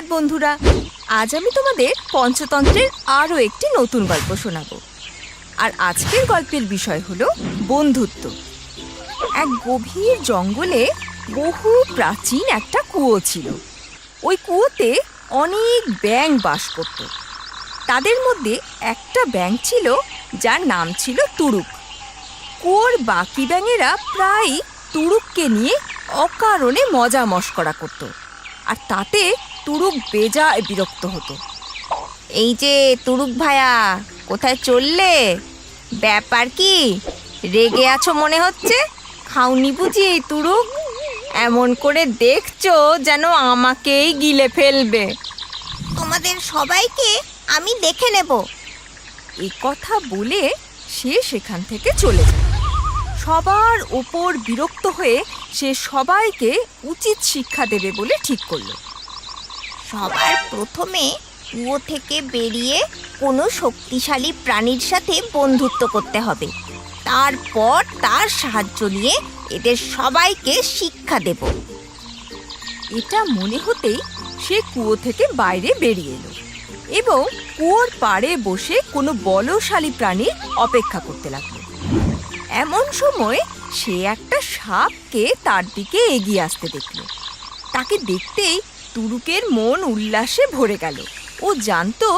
সুপ্রভাত বন্ধুরা। আজ আমি তোমাদের পঞ্চতন্ত্রের আরও একটি নতুন গল্প শোনাবো। আর আজকের গল্পের বিষয় হলো বন্ধুত্ব। এক গভীর জঙ্গলে বহু প্রাচীন একটা কুয়ো ছিল। ওই কুয়োতে অনেক ব্যাঙ বাস করত। তাদের মধ্যে একটা ব্যাঙ ছিল যার নাম ছিল তুড়ুক। কুয়োর বাকি ব্যাঙেরা প্রায়ই তুড়ুককে নিয়ে অকারণে মজা মশকরা করত, আর তাতে তুড়ুক বেজায় বিরক্ত হতো। এই যে তুড়ুক ভায়া, কোথায় চললে? ব্যাপার কি? রেগে আছো মনে হচ্ছে। খাওনি বুঝি তুড়ুক? এমন করে দেখছো যেন আমাকেই গিলে ফেলবে। তোমাদের সবাইকে আমি দেখে নেব। এই কথা বলে সে সেখান থেকে চলে যায়। সবার ওপর বিরক্ত হয়ে সে সবাইকে উচিত শিক্ষা দেবে বলে ঠিক করলো। সবার প্রথমে কুয়ো থেকে বেরিয়ে কোনো শক্তিশালী প্রাণীর সাথে বন্ধুত্ব করতে হবে। তারপর তার সাহায্য নিয়ে এদের সবাইকে শিক্ষা দেব। এটা মনে হতেই সে কুয়ো থেকে বাইরে বেরিয়ে এলো এবং কুয়োর পাড়ে বসে কোনো বলশালী প্রাণীর অপেক্ষা করতে লাগলো। এমন সময় সে একটা সাপকে তার দিকে এগিয়ে আসতে দেখলো। তাকে দেখতেই তুড়ুকের মন উল্লাসে ভরে গেল। ও জানতো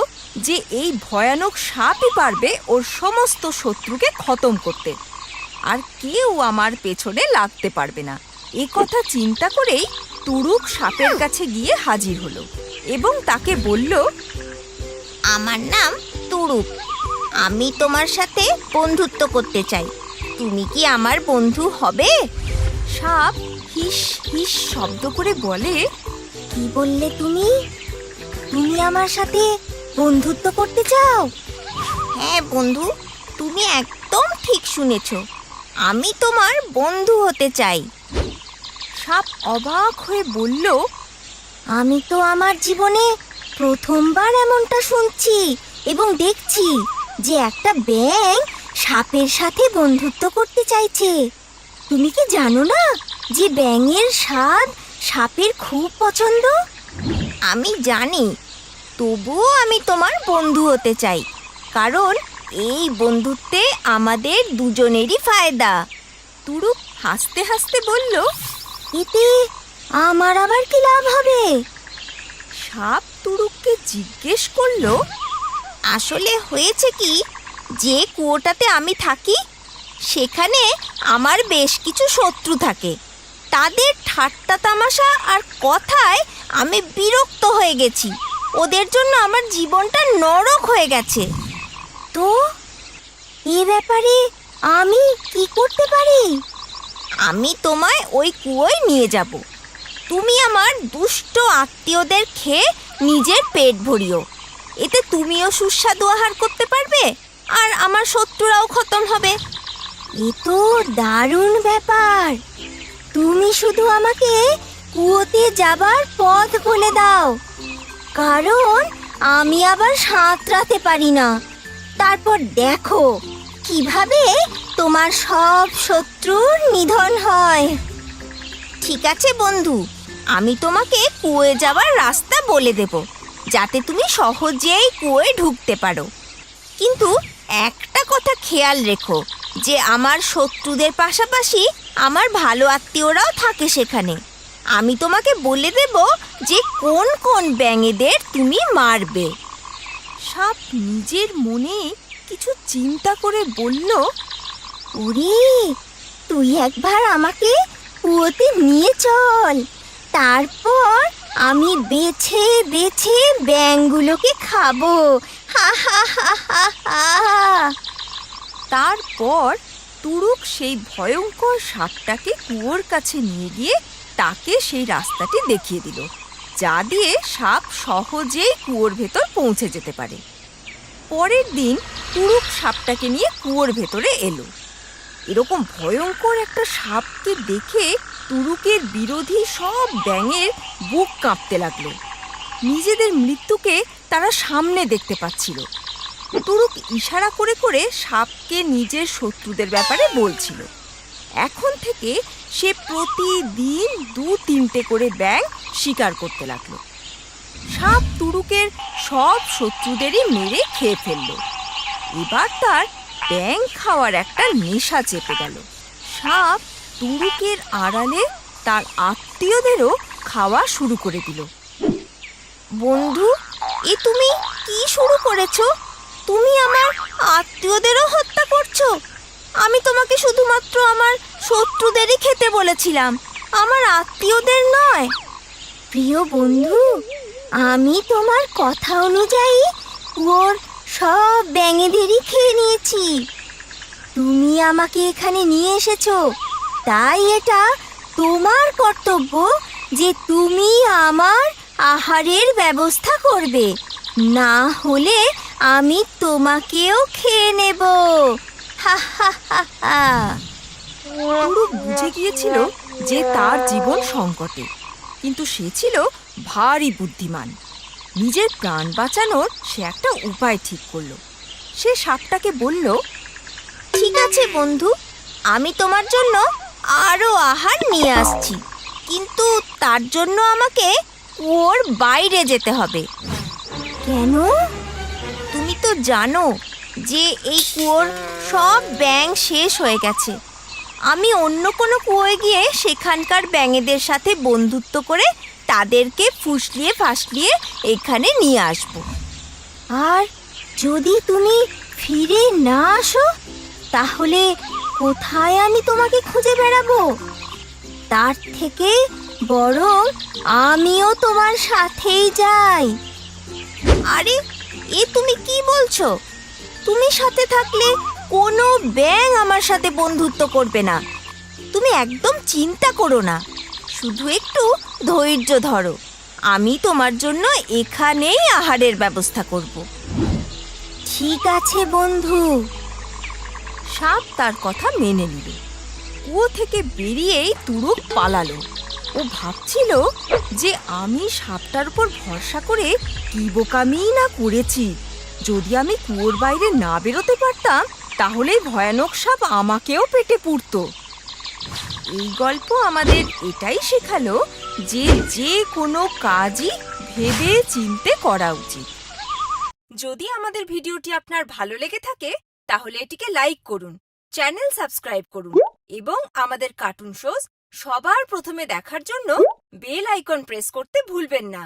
যে এই ভয়ানক সাপই পারবে ওর সমস্ত শত্রুকে খতম করতে, আর কেউ আমার পেছনে লাগতে পারবে না। এ কথা চিন্তা করেই তুড়ুক সাপের কাছে গিয়ে হাজির হলো এবং তাকে বলল, আমার নাম তুড়ুক। আমি তোমার সাথে বন্ধুত্ব করতে চাই। তুমি কি আমার বন্ধু হবে? সাপ হিস হিস শব্দ করে বলে, কি বললে তুমি? তুমি আমার সাথে বন্ধুত্ব করতে চাও? হ্যাঁ বন্ধু, তুমি একদম ঠিক শুনেছ। আমি তোমার বন্ধু হতে চাই। সাপ অবাক হয়ে বলল, আমি তো আমার জীবনে প্রথমবার এমনটা শুনছি এবং দেখছি যে একটা ব্যাঙ সাপের সাথে বন্ধুত্ব করতে চাইছে। তুমি কি জানো না যে ব্যাঙের স্বাদ সাপের খুব পছন্দ? আমি জানি, তবুও আমি তোমার বন্ধু হতে চাই, কারণ এই বন্ধুত্বে আমাদের দুজনেরই ফায়দা। তুড়ুক হাসতে হাসতে বলল, এতে আমার আবার কি লাভ হবে? সাপ তুড়ুককে জিজ্ঞেস করলো, আসলে হয়েছে কি, যে কুয়োটাতে আমি থাকি সেখানে আমার বেশ কিছু শত্রু থাকে। তাদের ঠাট্টা তামাশা আর কথায় আমি বিরক্ত হয়ে গেছি। ওদের জন্য আমার জীবনটা নরক হয়ে গেছে। তো এ ব্যাপারে আমি কি করতে পারি? আমি তোমায় ওই কুয়োয় নিয়ে যাব। তুমি আমার দুষ্ট আত্মীয়দের খেয়ে নিজের পেট ভরিও। এতে তুমিও সুস্বাদু আহার করতে পারবে আর আমার শত্রুরাও খতম হবে। এ তো দারুণ ব্যাপার। তুমি শুধু আমাকে কুয়োতে যাবার পথ বলে দাও, কারণ আমি আবার সাঁতরাতে পারি না। তারপর দেখো কিভাবে তোমার সব শত্রুর নিধন হয়। ঠিক আছে বন্ধু, আমি তোমাকে কুয়োয় যাবার রাস্তা বলে দেব, যাতে তুমি সহজেই কুয়োয় ঢুকতে পারো। কিন্তু একটা কথা খেয়াল রেখো যে আমার শত্রুদের পাশাপাশি আমার ভালো আত্মীয়রাও থাকে সেখানে। আমি তোমাকে বলে দেব যে কোন কোন ব্যাঙেদের তুমি মারবে। সাপ নিজের মনে কিছু চিন্তা করে বলল, ওরে, তুই একবার আমাকে কুয়োতে নিয়ে চল, তারপর আমি বেছে বেছে ব্যাঙগুলোকে খাবো। হা হা হা হা হা। তারপর তুড়ুক সেই ভয়ঙ্কর সাপটাকে কুয়োর কাছে নিয়ে গিয়ে তাকে সেই রাস্তাটি দেখিয়ে দিল, যা দিয়ে সাপ সহজেই কুয়োর ভেতর পৌঁছে যেতে পারে। পরের দিন তুড়ুক সাপটাকে নিয়ে কুয়োর ভেতরে এলো। এরকম ভয়ঙ্কর একটা সাপকে দেখে তুড়ুকের বিরোধী সব ব্যাঙের বুক কাঁপতে লাগলো। নিজেদের মৃত্যুকে তারা সামনে দেখতে পাচ্ছিল। তুড়ুক ইশারা করে করে সাপকে নিজের শত্রুদের ব্যাপারে বলছিল। এখন থেকে সে প্রতিদিন 2-3টে করে ব্যাঙ শিকার করতে লাগলো। সাপ তুড়ুকের সব শত্রুদেরই মেরে খেয়ে ফেলল। এবার তার ব্যাঙ খাওয়ার একটা নেশা চেপে গেল। সাপ তুড়ুকের আড়ালে তার আত্মীয়দেরও খাওয়া শুরু করে দিল। বন্ধু, এ তুমি কি শুরু করেছো? তুমি আমার আত্মীয়দেরও হত্যা করছো। আমি তোমাকে শুধুমাত্র আমার শত্রুদেরই খেতে বলেছিলাম, আমার আত্মীয়দের নয়। প্রিয় বন্ধু, আমি তোমার কথা অনুযায়ী ওর সব ব্যাঙেদেরই খেয়ে নিয়েছি। তুমি আমাকে এখানে নিয়ে এসেছো, তাই এটা তোমার কর্তব্য যে তুমি আমার আহারের ব্যবস্থা করবে, না হলে আমি তোমাকেও খেয়ে নেব। হা হা হা হা। তুড়ুক বুঝে গিয়েছিল যে তার জীবন সংকটে, কিন্তু সে ছিল ভারী বুদ্ধিমান। নিজের প্রাণ বাঁচানোর সে একটা উপায় ঠিক করলো। সে সাপটাকে বলল, ঠিক আছে বন্ধু, আমি তোমার জন্য আরো আহার নিয়ে আসছি, কিন্তু তার জন্য আমাকে কুয়োর বাইরে যেতে হবে। কেন? তুমি তো জানো যে এই কুয়োর সব ব্যাঙ শেষ হয়ে গেছে। আমি অন্য কোনো কুয়োয় গিয়ে সেখানকার ব্যাঙেদের সাথে বন্ধুত্ব করে তাদেরকে ফুসলিয়ে ফাসলিয়ে এখানে নিয়ে আসব। আর যদি তুমি ফিরে না আসো, তাহলে কোথায় আমি তোমাকে খুঁজে বেড়াবো? তার থেকে বরং আমিও তোমার সাথেই যাই। আরে, এ তুমি কি বলছো? তুমি সাথে থাকলে কোনো ব্যাঙ আমার সাথে বন্ধুত্ব করবে না। তুমি একদম চিন্তা করো না, শুধু একটু ধৈর্য ধরো। আমি তোমার জন্য এখানেই আহারের ব্যবস্থা করব। ঠিক আছে বন্ধু। সাপ তার কথা মেনে নিল। কুয়ো থেকে বেরিয়েই তুড়ুক পালালো। ও ভাবছিল যে আমি সাপটার উপর ভরসা করে কি বোকামিই না করেছি। যদি আমি কুয়োর বাইরে না বেরোতে পারতাম, তাহলে ভয়ানক সাপ আমাকেও পেটে পুড়তো। এই গল্প আমাদের এটাই শেখালো যে যে কোনো কাজই ভেবে চিন্তে করা উচিত। যদি আমাদের ভিডিওটি আপনার ভালো লেগে থাকে, তাহলে এটিকে লাইক করুন, চ্যানেল সাবস্ক্রাইব করুন এবং আমাদের কার্টুন শোজ সবার প্রথমে দেখার জন্য বেল আইকন প্রেস করতে ভুলবেন না।